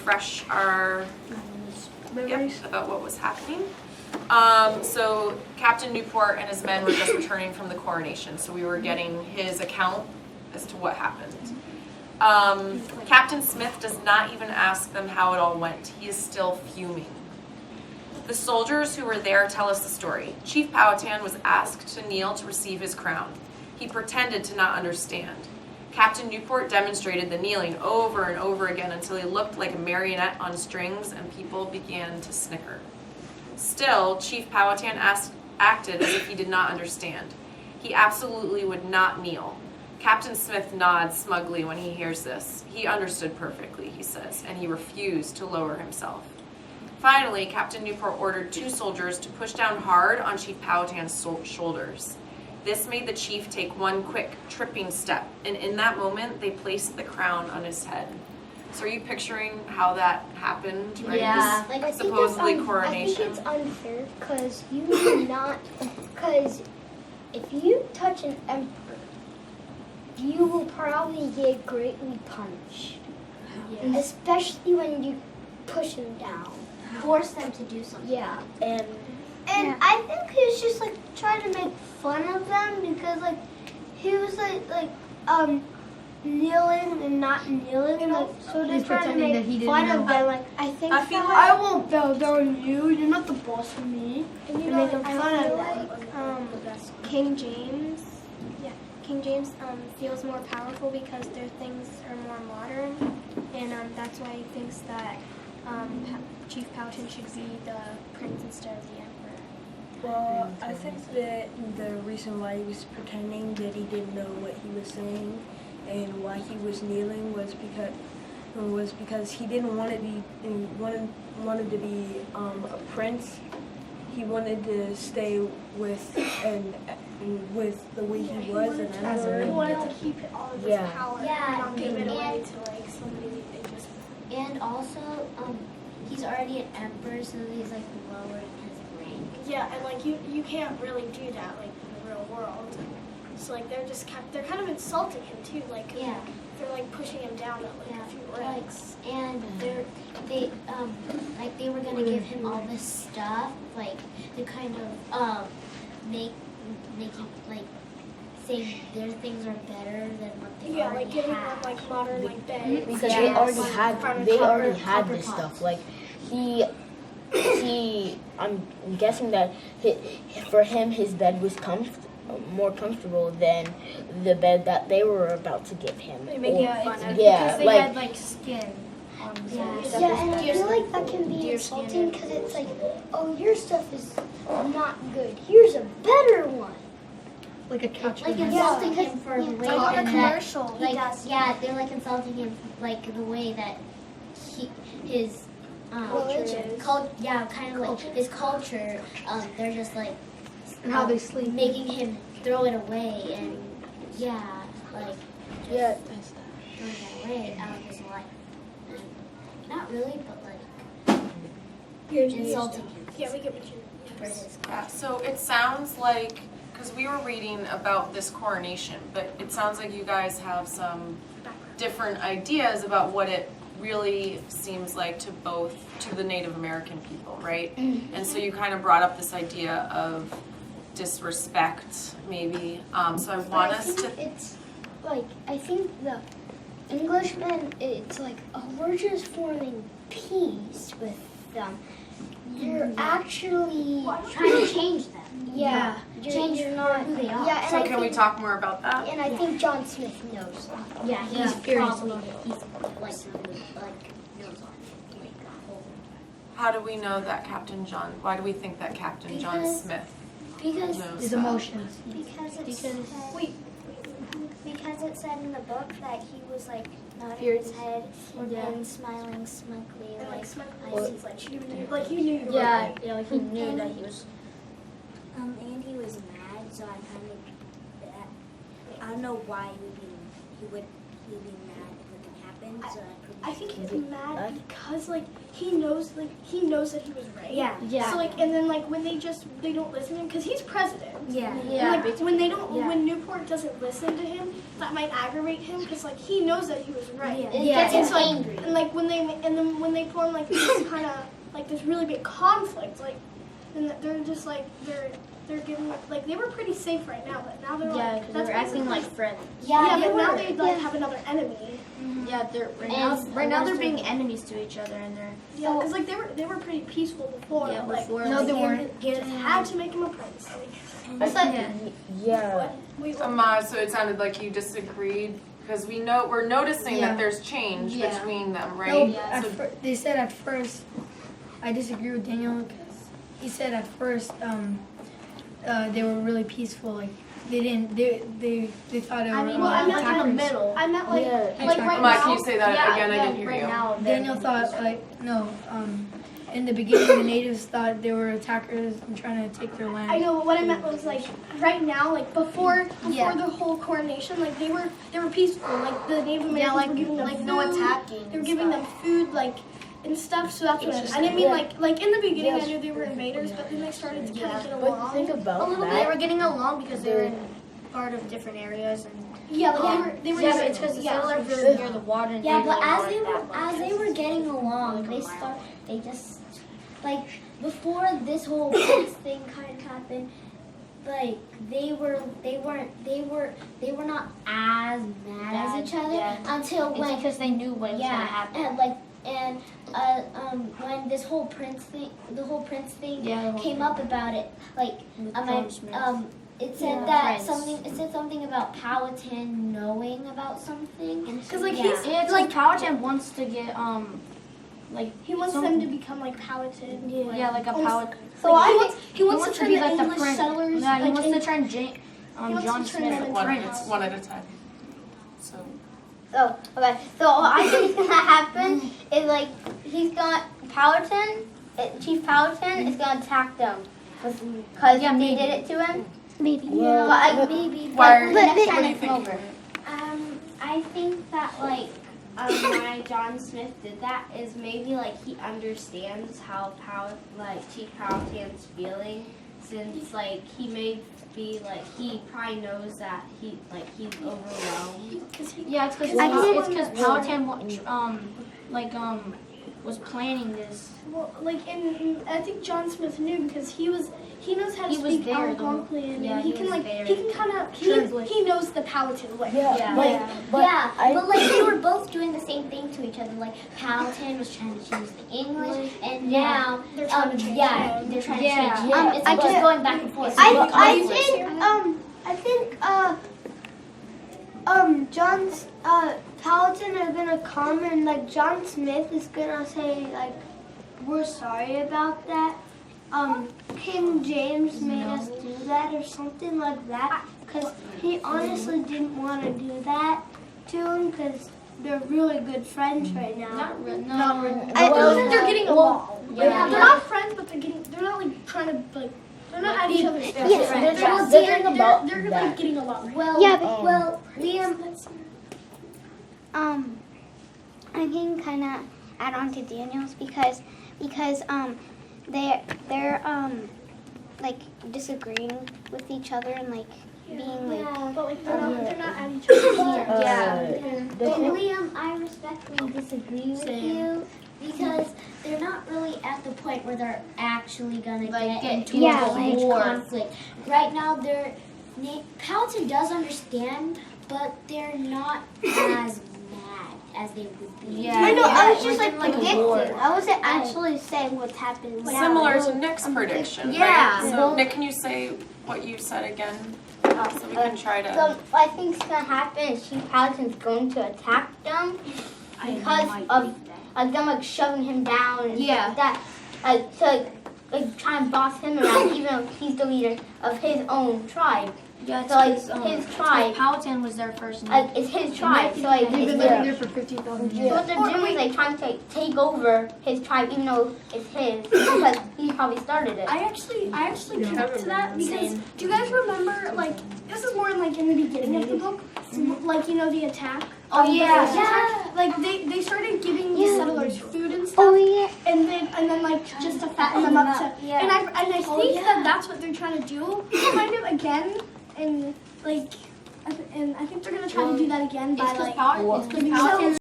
refresh our memories about what was happening. So Captain Newport and his men were just returning from the coronation, so we were getting his account as to what happened. Captain Smith does not even ask them how it all went. He is still fuming. The soldiers who were there tell us the story. Chief Powhatan was asked to kneel to receive his crown. He pretended to not understand. Captain Newport demonstrated the kneeling over and over again until he looked like a marionette on strings and people began to snicker. Still, Chief Powhatan acted as if he did not understand. He absolutely would not kneel. Captain Smith nods smugly when he hears this. He understood perfectly, he says, and he refused to lower himself. Finally, Captain Newport ordered 2 soldiers to push down hard on Chief Powhatan's shoulders. This made the chief take one quick, tripping step, and in that moment, they placed the crown on his head. So are you picturing how that happened? Right? Yeah. This Like, supposedly coronation. I think it's unfair because you do not, because if you touch an emperor, you will probably get greatly punished. Yeah. Especially when you push him down. Force them to do something. Yeah. And I think he was just like trying to make fun of them because like he was like kneeling and not kneeling, like so they're trying to make fun of them. Like I feel like I won't bow down you. You're not the boss of me. And making fun of them. King James feels more powerful because their things are more modern, and that's why he thinks that Chief Powhatan should be the prince instead of the emperor. Well, I think that the reason why he was pretending that he didn't know what he was saying and why he was kneeling was because he didn't want to be wanted to be a prince. He wanted to stay with with the way he was an emperor. He wanted to keep all of his power and not give it away to like somebody just. And also, he's already an emperor, so he's like lower in his rank. Yeah, and like you can't really do that like in the real world. So like they're kind of insulting him too. Like they're like pushing him down at like a few ranks. And they were gonna give him all this stuff, like to kind of make him like say their things are better than what they already like giving have. them like modern like beds. Because they already had this stuff. Like he I'm guessing that for him his bed was more comfortable than the bed that they were about to give him. They make fun of because they had like skin. Yeah, and I feel like that can be insulting because it's like, oh, your stuff is not good. Here's a better one. Like a couch. Like insulting him for the way like that a commercial. like they're like insulting him like the way that his religion. Kind of like his culture. They're just like And how they sleep. making him throw it away and throwing it away out of his life. And not really, but like insulting him. Yeah, we get what you For his Yeah, so it sounds like, because we were reading about this coronation, but it sounds like you guys have some different ideas about what it really seems like to the Native American people, right? And so you kind of brought up this idea of disrespect, maybe. So I want us to. It's like I think the Englishmen. It's like we're just forming peace with them. You're actually trying to change them. Yeah, Change you're not who they are. Yeah, and So I can we think, talk more about that? and I think John Smith knows that. Yeah, he's probably knows How do we know that Captain John? Why do we think that Captain John Because- Smith Because knows His that? emotions. because it said in the book that he was like nodding his head and smiling smugly, and like smoke I eyes, see. like you knew you were Yeah, right. like he knew that he was. And he was mad, so I kind of, I don't know why he would be mad if nothing happened. So I think he's mad because like he knows that he was right. Yeah. So like and then like when they don't listen to him because he's president. Yeah. And, like, when they don't, Yeah. when Newport doesn't listen to him, that might aggravate him because like he knows that he was right. It gets And him so, like, angry. and like when they form like this kind of like this really big conflict, like, and they're just like they're giving like they were pretty safe right now, but now they're Yeah, like because that's they're acting basically- like friends. yeah, they but now were. they like have another enemy. Yeah, they're And right now they're unless being enemies to each other, and they're Yeah, because like they were pretty peaceful before. Yeah, like, before, like, like, they he weren't. He just had to make him a prince. Like, Yeah. wait, So it sounded like you disagreed because we're noticing Yeah. that there's change Yeah. between them, No, right? at they said at first, I disagree with Daniel because he said at first they were really peaceful. Like they didn't, they thought it I were mean, well, I meant like in the attackers. middle. I meant like Yeah. like right Mike, now. can you say that again? I didn't hear right you. now. Daniel thought in the beginning the natives thought they were attackers and trying to take their land. I know, but what I meant was like right now, like before Yeah. the whole coronation, like they were peaceful. Like the Native Americans were giving them food. no attacking. They were giving them food, like and stuff. So that's what I didn't mean like in the beginning I knew they were invaders, but then they started to kind of get But along. think A about little bit. that. They were getting along because they were in part of different areas and. Yeah, like they were. Yeah, but it's because the settlers were near the water. And Yeah, they but really as they were getting along, they just like before this whole prince thing kind of happened, like they were not as mad as each other until when because they knew what was gonna yeah, happen. and when this whole prince thing, Yeah, came up about it, like John Smith. it said that something about Powhatan knowing about something. Because like Yeah. he's Yeah, it's like Powhatan wants to get like he wants them to become like Powhatan. yeah, like a Almost- Powhatan. So he wants to to turn be the like the English prince. settlers. Yeah, he like, wants in- to turn wants John to turn Smith them into prince. One at a time. So So I think what's gonna happen is like Chief Powhatan is gonna attack them because they did it to him. Maybe. Well, Maybe. why? But What this do kind you of think? over. I think that why John Smith did that is maybe like he understands how Chief Powhatan's feeling, since like he may be like he probably knows that he's overwhelmed. Yeah, it's because Powhatan was planning this. Well, like and I think John Smith knew because he knows how to He was speak there, Algonquian, yeah, and he he can was like there. he can kind of he knows the Powhatan way. Yeah. But But like they were both doing the same thing to each other. Like Powhatan was trying to change the English, and now They're trying to change them. they're trying to Yeah. change. Yeah. It's just going back and forth. I think John's Powhatan are gonna come and like John Smith is gonna say like we're sorry about that. King James made us do that or something like that because he honestly didn't want to do that to him because they're really good friends right now. Not really. They're getting along. yeah. They're not friends, but they're not like trying to like. They're not at each other's throats. Yes, They're they're like that. getting along. Well, Liam, I can kind of add on to Daniel's because they're like disagreeing with each other and like being like But like they're not at each other's throats. But Liam, I respectfully disagree with you because they're not really at the point where they're actually gonna get into a huge conflict. Right now, Powhatan does understand, but they're not as mad as they would be. I know. I was just like a predicting. war. I wasn't actually saying what's happening now. Similar to Nick's prediction, yeah. right? So Nick, can you say what you said again? So we can try to. So I think what's gonna happen is Chief Powhatan's going to attack them because of them like shoving him down and stuff like that. To try and boss him around, even though he's the leader of his own tribe. Yeah, So like his tribe, Powhatan was there first. it's his tribe. So like They've it's been living there for 15,000 years. So what they're doing is like trying to take over his tribe, even though it's his, because he probably started it. I actually connect to that because do you guys remember like this is more like in the beginning of the book, like the attack. Oh, yeah. Attack, like they started giving the settlers food and stuff. Oh yeah. And then like just to fatten fatten them up to, and I think that that's what they're trying to do, kind of again, and like, and I think they're gonna try to do that again by like. It's 'cause Paladins